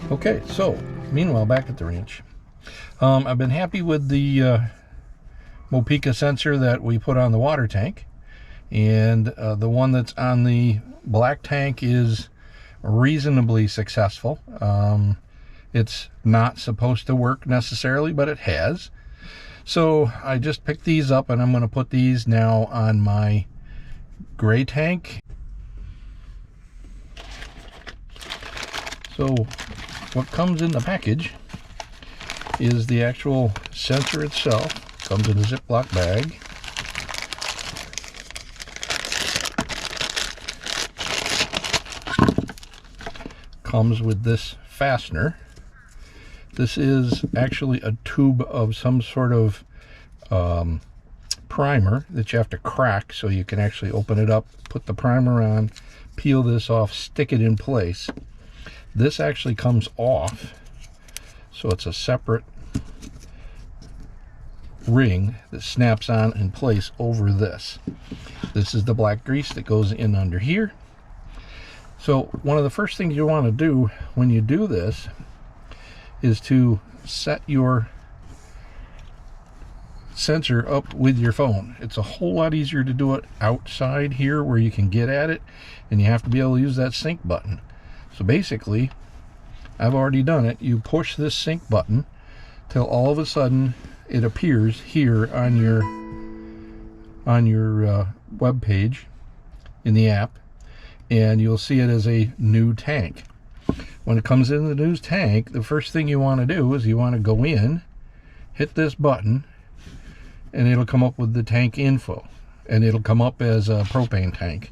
Okay, so meanwhile, back at the ranch, I've been happy with the Mopica sensor that we put on the water tank, and the one that's on the black tank is reasonably successful. It's not supposed to work necessarily, but it has. So I just picked these up, and I'm going to put these now on my gray tank. So what comes in the package is the actual sensor itself. Comes in a Ziploc bag. Comes with this fastener. This is actually a tube of some sort of primer that you have to crack so you can actually open it up, put the primer on, peel this off, stick it in place. This actually comes off, so it's a separate ring that snaps on in place over this. This is the black grease that goes in under here. So one of the first things you want to do when you do this is to set your sensor up with your phone. It's a whole lot easier to do it outside here where you can get at it, and you have to be able to use that sync button. So basically, I've already done it. You push this sync button till all of a sudden it appears here on your web page in the app, and you'll see it as a new tank. When it comes in the new tank, the first thing you want to do is you want to go in, hit this button, and it'll come up with the tank info, and it'll come up as a propane tank.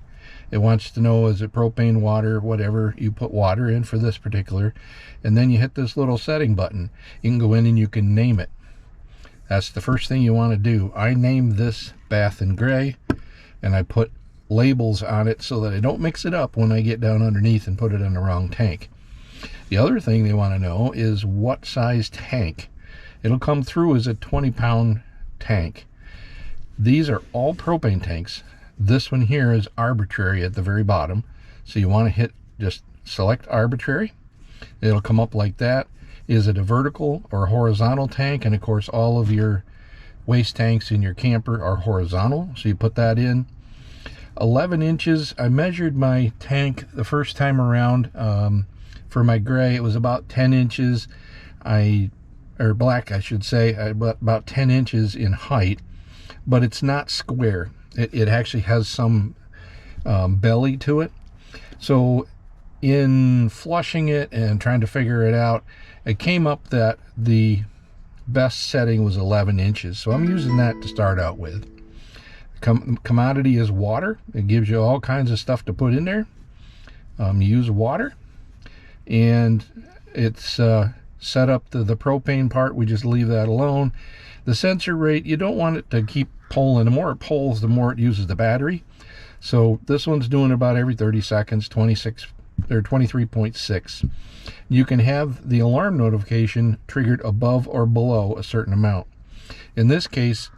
It wants to know, is it propane, water, whatever. You put water in for this particular, and then you hit this little setting button. You can go in and you can name it. That's the first thing you want to do. I named this Bath and Gray, and I put labels on it so that I don't mix it up when I get down underneath and put it in the wrong tank. The other thing they want to know is what size tank. It'll come through as a 20-pound tank. These are all propane tanks. This one here is arbitrary at the very bottom, so you want to hit, just select arbitrary. It'll come up like that. Is it a vertical or horizontal tank? And of course all of your waste tanks in your camper are horizontal, so you put that in. 11 inches. I measured my tank the first time around. For my gray, it was about 10 inches. Or black, I should say, about 10 inches in height, but it's not square. It actually has some belly to it. So in flushing it and trying to figure it out, it came up that the best setting was 11 inches. So I'm using that to start out with. Commodity is water. It gives you all kinds of stuff to put in there. Use water, and it's set up to the propane part. We just leave that alone. The sensor rate, you don't want it to keep polling. The more it polls, the more it uses the battery. So this one's doing about every 30 seconds, 26 or 23.6. You can have the alarm notification triggered above or below a certain amount. In this case,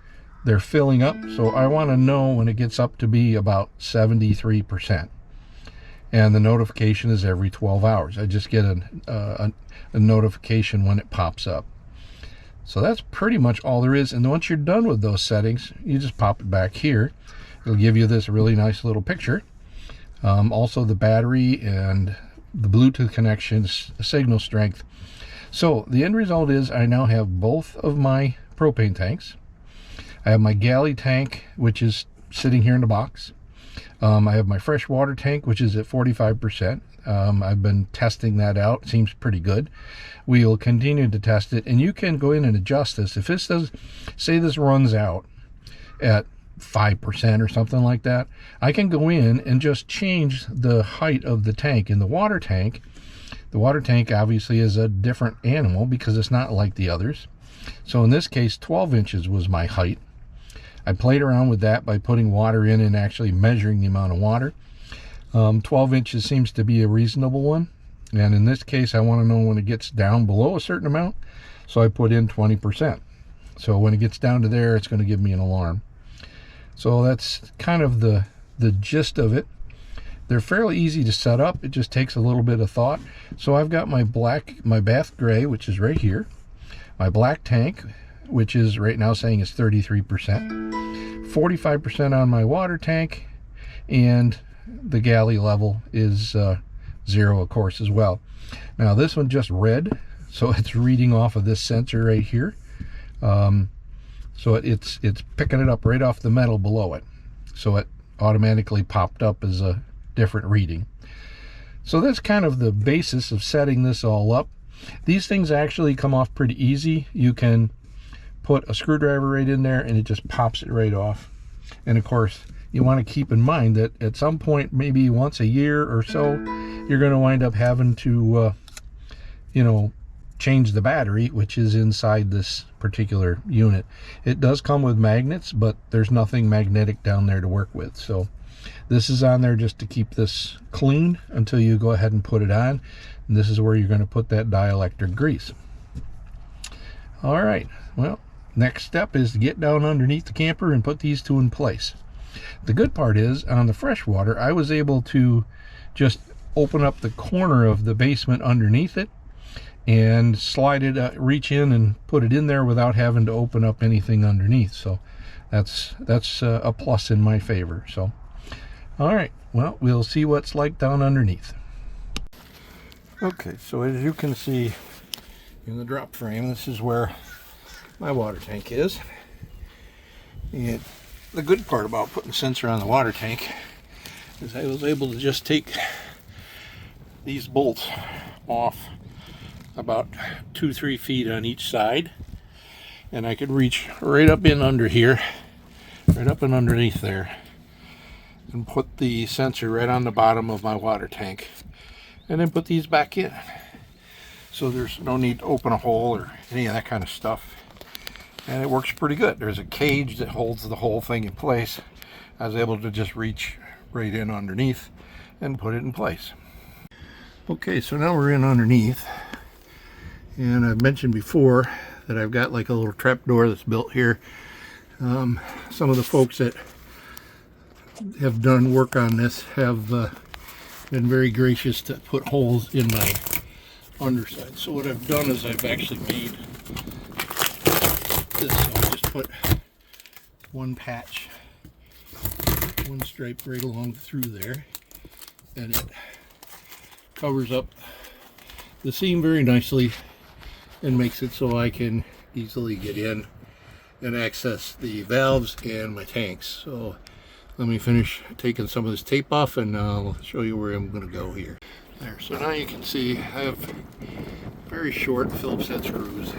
they're filling up, so I want to know when it gets up to be about 73%. And the notification is every 12 hours. I just get a notification when it pops up. So that's pretty much all there is. And once you're done with those settings, you just pop it back here. It'll give you this really nice little picture. Also the battery and the Bluetooth connections, the signal strength. So the end result is I now have both of my propane tanks. I have my galley tank, which is sitting here in the box. I have my fresh water tank, which is at 45%. I've been testing that out. It seems pretty good. We'll continue to test it, and you can go in and adjust this. If this does, say this runs out at 5% or something like that, I can go in and just change the height of the tank. In the water tank obviously is a different animal because it's not like the others. So in this case, 12 inches was my height. I played around with that by putting water in and actually measuring the amount of water. 12 inches seems to be a reasonable one. And in this case, I want to know when it gets down below a certain amount. So I put in 20%. So when it gets down to there, it's going to give me an alarm. So that's kind of the gist of it. They're fairly easy to set up. It just takes a little bit of thought. So I've got my bath gray, which is right here, my black tank, which is right now saying it's 33%, 45% on my water tank, and the galley level is 0, of course, as well. Now this one just read, so it's reading off of this sensor right here. So it's picking it up right off the metal below it. So it automatically popped up as a different reading. So that's kind of the basis of setting this all up. These things actually come off pretty easy. You can put a screwdriver right in there and it just pops it right off. And of course, you want to keep in mind that at some point, maybe once a year or so, you're going to wind up having to change the battery, which is inside this particular unit. It does come with magnets, but there's nothing magnetic down there to work with. So this is on there just to keep this clean until you go ahead and put it on. And this is where you're going to put that dielectric grease. All right, well, next step is to get down underneath the camper and put these two in place. The good part is, on the freshwater, I was able to just open up the corner of the basement underneath it and slide it, reach in and put it in there without having to open up anything underneath. So that's a plus in my favor. So, all right, well, we'll see what's like down underneath. Okay, so as you can see in the drop frame, this is where my water tank is. And the good part about putting the sensor on the water tank is I was able to just take these bolts off about 2-3 feet on each side, and I could reach right up in under here, right up and underneath there, and put the sensor right on the bottom of my water tank, and then put these back in. So there's no need to open a hole or any of that kind of stuff, and it works pretty good. There's a cage that holds the whole thing in place. I was able to just reach right in underneath and put it in place. Okay, so now we're in underneath. And I've mentioned before that I've got like a little trap door that's built here. Some of the folks that have done work on this have been very gracious to put holes in my underside. So what I've done is I've actually made this. I'll just put one patch, one stripe right along through there, and it covers up the seam very nicely and makes it so I can easily get in and access the valves and my tanks. So let me finish taking some of this tape off and I'll show you where I'm going to go here. There, so now you can see I have very short Phillips head screws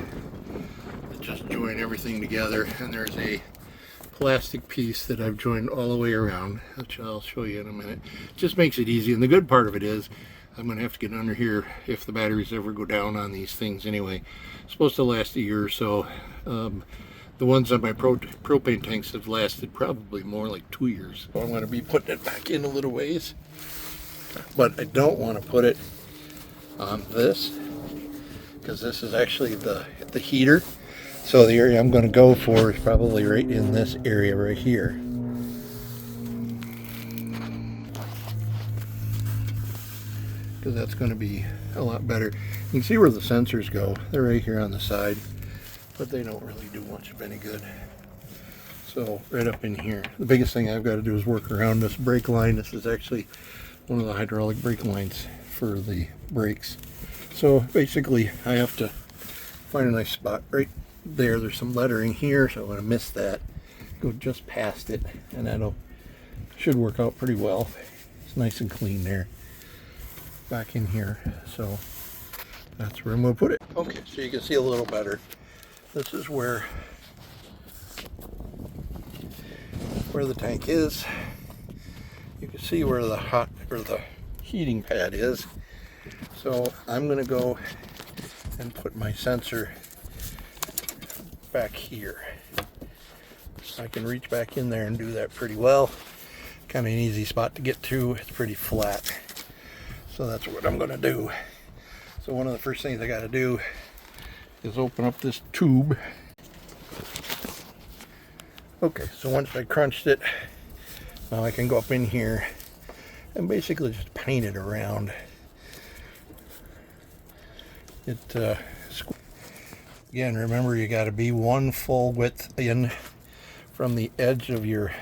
that just join everything together, and there's a plastic piece that I've joined all the way around, which I'll show you in a minute. Just makes it easy, and the good part of it is I'm going to have to get under here if the batteries ever go down on these things anyway. It's supposed to last a year or so. The ones on my propane tanks have lasted probably more like 2 years. So I'm going to be putting it back in a little ways. But I don't want to put it on this, because this is actually the heater. So the area I'm going to go for is probably right in this area right here. Because that's going to be a lot better. You can see where the sensors go. They're right here on the side, but they don't really do much of any good. So right up in here. The biggest thing I've got to do is work around this brake line. This is actually one of the hydraulic brake lines for the brakes. So basically I have to find a nice spot right there. There's some lettering here, so I'm going to miss that. Go just past it, and that'll should work out pretty well. It's nice and clean there. Back in here, so that's where I'm going to put it. Okay, so you can see a little better. This is where the tank is. You can see where the heating pad is. So I'm going to go and put my sensor back here. I can reach back in there and do that pretty well. Kind of an easy spot to get to. It's pretty flat. So that's what I'm going to do. So one of the first things I got to do is open up this tube. Okay, so once I crunched it, now I can go up in here and basically just paint it around. Again, remember, you got to be one full width in from the edge of your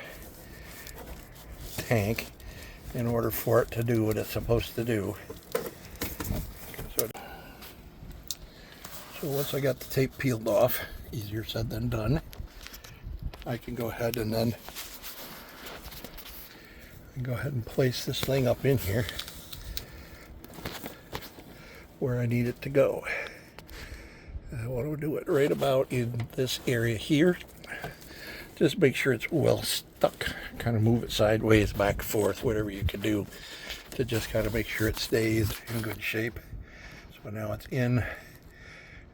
tank in order for it to do what it's supposed to do. So once I got the tape peeled off, easier said than done, I can go ahead and place this thing up in here where I need it to go. I want to do it right about in this area here. Just make sure it's well stuck. Kind of move it sideways, back and forth, whatever you can do to just kind of make sure it stays in good shape. So now it's in.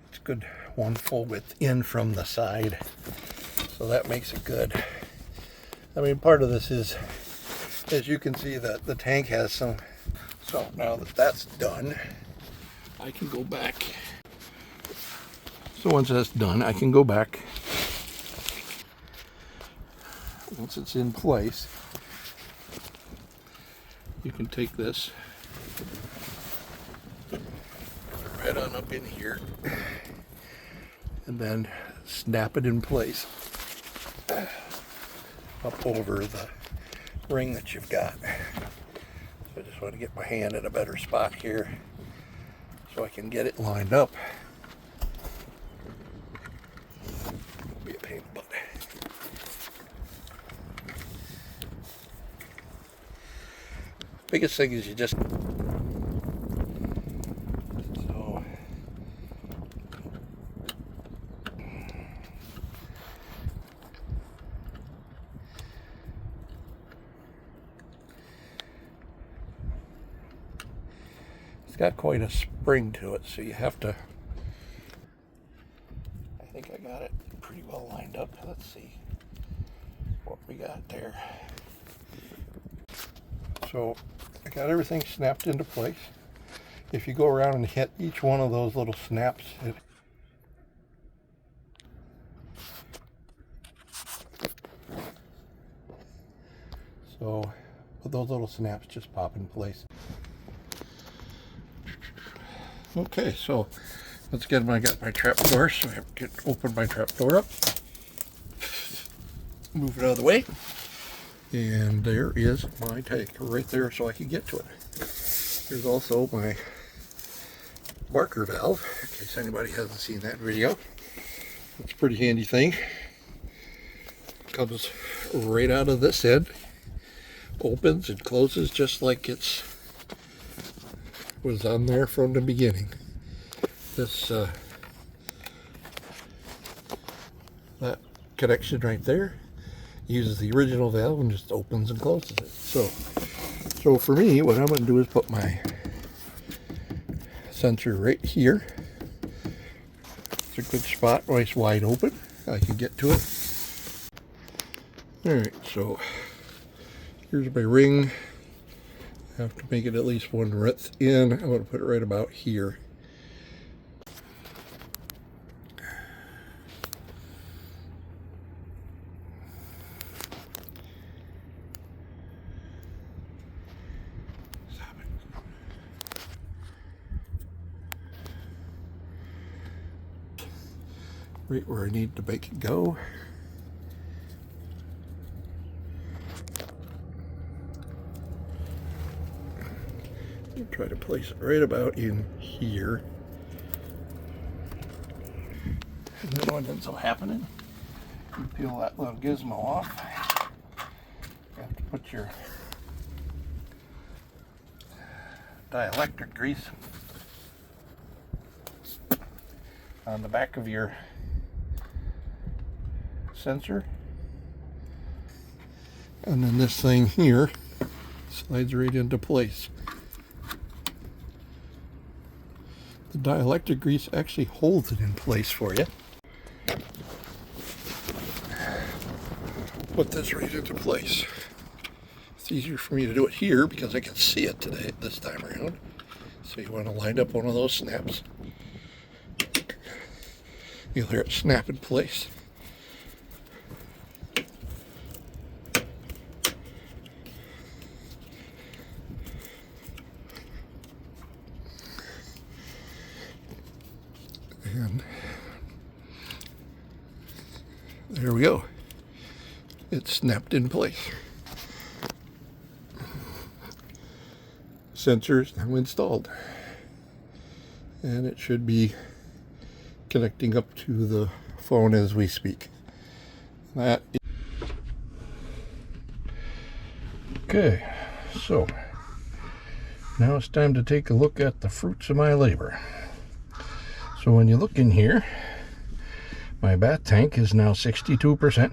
It's good, one full width in from the side. So that makes it good. I mean, part of this is, as you can see, that the tank has some. So now that that's done, I can go back. So once that's done, I can go back. Once it's in place, you can take this right on up in here and then snap it in place up over the ring that you've got. So I just want to get my hand in a better spot here so I can get it lined up. Be a pain in the butt. Biggest thing is you just it's got quite a spring to it, so you have to. I think I got it pretty well lined up. Let's see what we got there. So I got everything snapped into place. If you go around and hit each one of those little snaps, so those little snaps just pop in place. Okay, so let's get I got my trap door, so I have to open my trap door up, move it out of the way, and there is my tank right there so I can get to it. There's also my barker valve, in case anybody hasn't seen that video. It's a pretty handy thing. Comes right out of this end, opens and closes just like it's was on there from the beginning. This that connection right there uses the original valve and just opens and closes it. So for me, what I'm going to do is put my sensor right here. It's a good spot, nice wide open. I can get to it. Alright, so here's my ring. I have to make it at least one width in. I'm going to put it right about here. Stop it. Right where I need to make it go. Try to place it right about in here. And then what ends up happening, you peel that little gizmo off. You have to put your dielectric grease on the back of your sensor. And then this thing here slides right into place. The dielectric grease actually holds it in place for you. Put this right into place. It's easier for me to do it here because I can see it today this time around. So you want to line up one of those snaps. You'll hear it snap in place. And there we go. It's snapped in place. Sensor is now installed. And it should be connecting up to the phone as we speak. Okay, so now it's time to take a look at the fruits of my labor. So when you look in here, my bath tank is now 62%.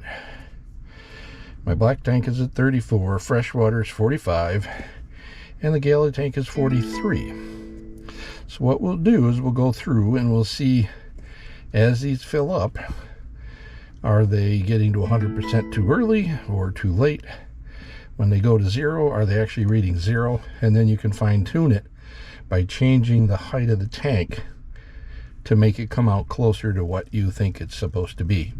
My black tank is at 34, freshwater is 45, and the galley tank is 43. So what we'll do is we'll go through and we'll see as these fill up, are they getting to 100% too early or too late? When they go to 0, are they actually reading 0? And then you can fine tune it by changing the height of the tank to make it come out closer to what you think it's supposed to be.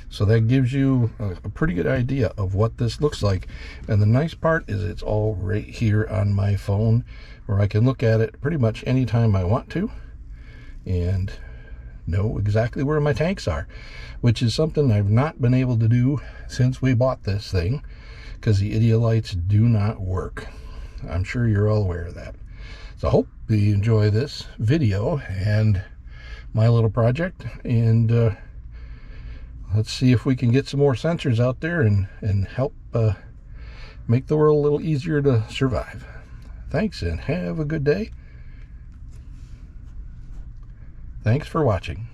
So that gives you a pretty good idea of what this looks like. And the nice part is it's all right here on my phone, where I can look at it pretty much anytime I want to and know exactly where my tanks are, which is something I've not been able to do since we bought this thing, because the Idealites do not work. I'm sure you're all aware of that. So I hope you enjoy this video and my little project, and let's see if we can get some more sensors out there and help make the world a little easier to survive. Thanks, and have a good day. Thanks for watching.